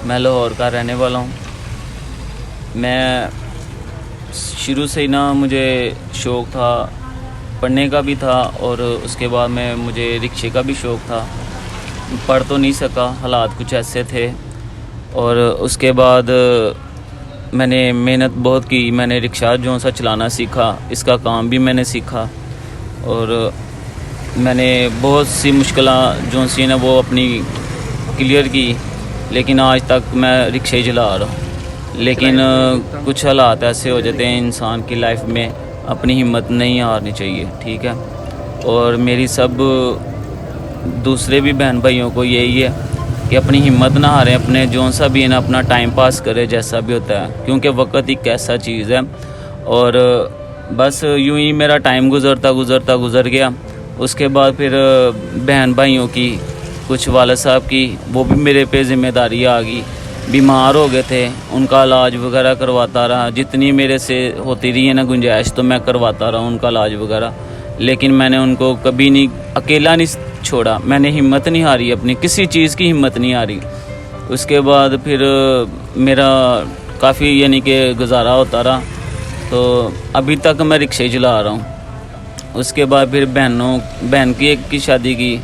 मैं लाहौर का रहने वाला हूँ। मैं शुरू से ही ना मुझे शौक़ था, पढ़ने का भी था और उसके बाद में मुझे रिक्शे का भी शौक़ था। पढ़ तो नहीं सका, हालात कुछ ऐसे थे। और उसके बाद मैंने मेहनत बहुत की। मैंने रिक्शा जो सा चलाना सीखा, इसका काम भी मैंने सीखा और मैंने बहुत सी मुश्किलें जो सी ना वो अपनी क्लियर की। लेकिन आज तक मैं रिक्शे ही चला रहा हूँ। लेकिन कुछ हालात ऐसे हो जाते हैं इंसान की लाइफ में, अपनी हिम्मत नहीं हारनी चाहिए, ठीक है। और मेरी सब दूसरे भी बहन भाइयों को यही है कि अपनी हिम्मत ना हारें, अपने जो सा भी है ना अपना टाइम पास करें जैसा भी होता है, क्योंकि वक्त एक ऐसा चीज़ है। और बस यूं ही मेरा टाइम गुज़र गया। उसके बाद फिर बहन भाइयों की, कुछ वाले साहब की, वो भी मेरे पे ज़िम्मेदारी आ गई। बीमार हो गए थे, उनका इलाज वगैरह करवाता रहा। जितनी मेरे से होती रही है ना गुंजाइश, तो मैं करवाता रहा उनका इलाज वगैरह। लेकिन मैंने उनको कभी नहीं अकेला नहीं छोड़ा, मैंने हिम्मत नहीं हारी, अपनी किसी चीज़ की हिम्मत नहीं हारी। उसके बाद फिर मेरा काफ़ी यानी कि गुजारा होता रहा, तो अभी तक मैं रिक्शे चला रहा हूँ। उसके बाद फिर बहन की एक की शादी की,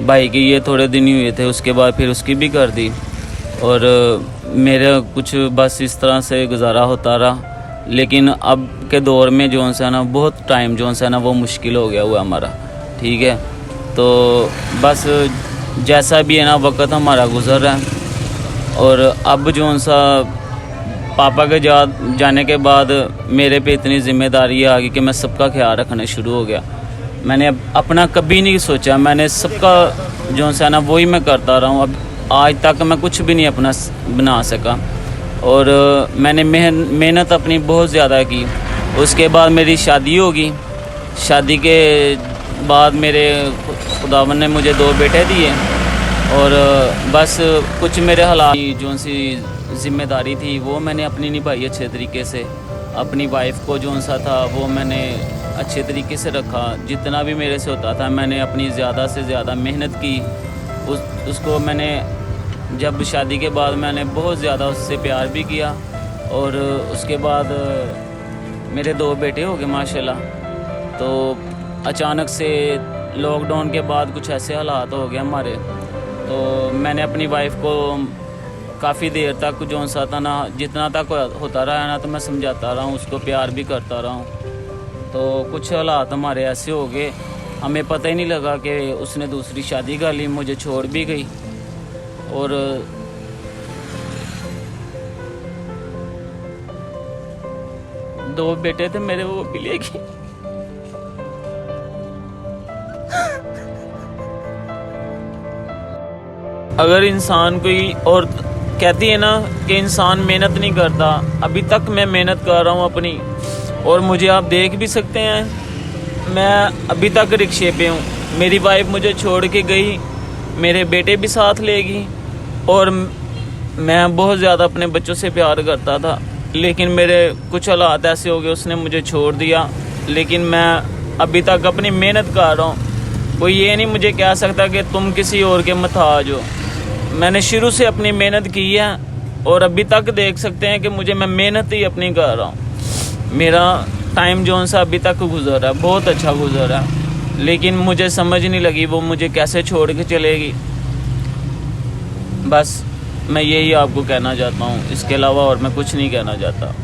भाई की ये थोड़े दिन ही हुए थे, उसके बाद फिर उसकी भी कर दी। और मेरा कुछ बस इस तरह से गुजारा होता रहा। लेकिन अब के दौर में जो है ना बहुत टाइम जो है ना वो मुश्किल हो गया हुआ हमारा, ठीक है। तो बस जैसा भी है ना वक्त हमारा गुजर रहा है। और अब जो सा पापा के जाने के बाद मेरे पे इतनी ज़िम्मेदारी आ गई कि मैं सबका ख्याल रखना शुरू हो गया। मैंने अपना कभी नहीं सोचा, मैंने सबका जो है ना वही मैं करता रहा हूँ। अब आज तक मैं कुछ भी नहीं अपना बना सका। और मैंने मेहनत अपनी बहुत ज़्यादा की। उसके बाद मेरी शादी होगी। शादी के बाद मेरे खुदावन ने मुझे 2 बेटे दिए। और बस कुछ मेरे हालात जो सी ज़िम्मेदारी थी वो मैंने अपनी निभाई अच्छे तरीके से। अपनी वाइफ को जो सा था वो मैंने अच्छे तरीके से रखा। जितना भी मेरे से होता था मैंने अपनी ज़्यादा से ज़्यादा मेहनत की। उसको मैंने जब शादी के बाद मैंने बहुत ज़्यादा उससे प्यार भी किया। और उसके बाद मेरे 2 बेटे हो गए माशाल्लाह। तो अचानक से लॉकडाउन के बाद कुछ ऐसे हालात हो गए हमारे, तो मैंने अपनी वाइफ को काफ़ी देर तक जो सा था ना, जितना तक होता रहा ना, तो मैं समझाता रहा हूँ, उसको प्यार भी करता रहा हूँ। तो कुछ हालात हमारे ऐसे हो गए, हमें पता ही नहीं लगा कि उसने दूसरी शादी कर ली, मुझे छोड़ भी गई। और दो बेटे थे मेरे, वो भी ले गई। अगर इंसान कोई और कहती है ना कि इंसान मेहनत नहीं करता, अभी तक मैं मेहनत कर रहा हूँ अपनी। और मुझे आप देख भी सकते हैं, मैं अभी तक रिक्शे पे हूँ। मेरी वाइफ मुझे छोड़ के गई, मेरे बेटे भी साथ ले गई। और मैं बहुत ज़्यादा अपने बच्चों से प्यार करता था, लेकिन मेरे कुछ हालात ऐसे हो गए, उसने मुझे छोड़ दिया। लेकिन मैं अभी तक अपनी मेहनत कर रहा हूँ। कोई ये नहीं मुझे कह सकता कि तुम किसी और के मुताबिक हो। मैंने शुरू से अपनी मेहनत की है और अभी तक देख सकते हैं कि मैं मेहनत ही अपनी कर रहा हूँ। मेरा टाइम जो सा अभी तक गुजरा है, बहुत अच्छा गुजरा है। लेकिन मुझे समझ नहीं लगी वो मुझे कैसे छोड़ के चलेगी। बस मैं यही आपको कहना चाहता हूँ, इसके अलावा और मैं कुछ नहीं कहना चाहता।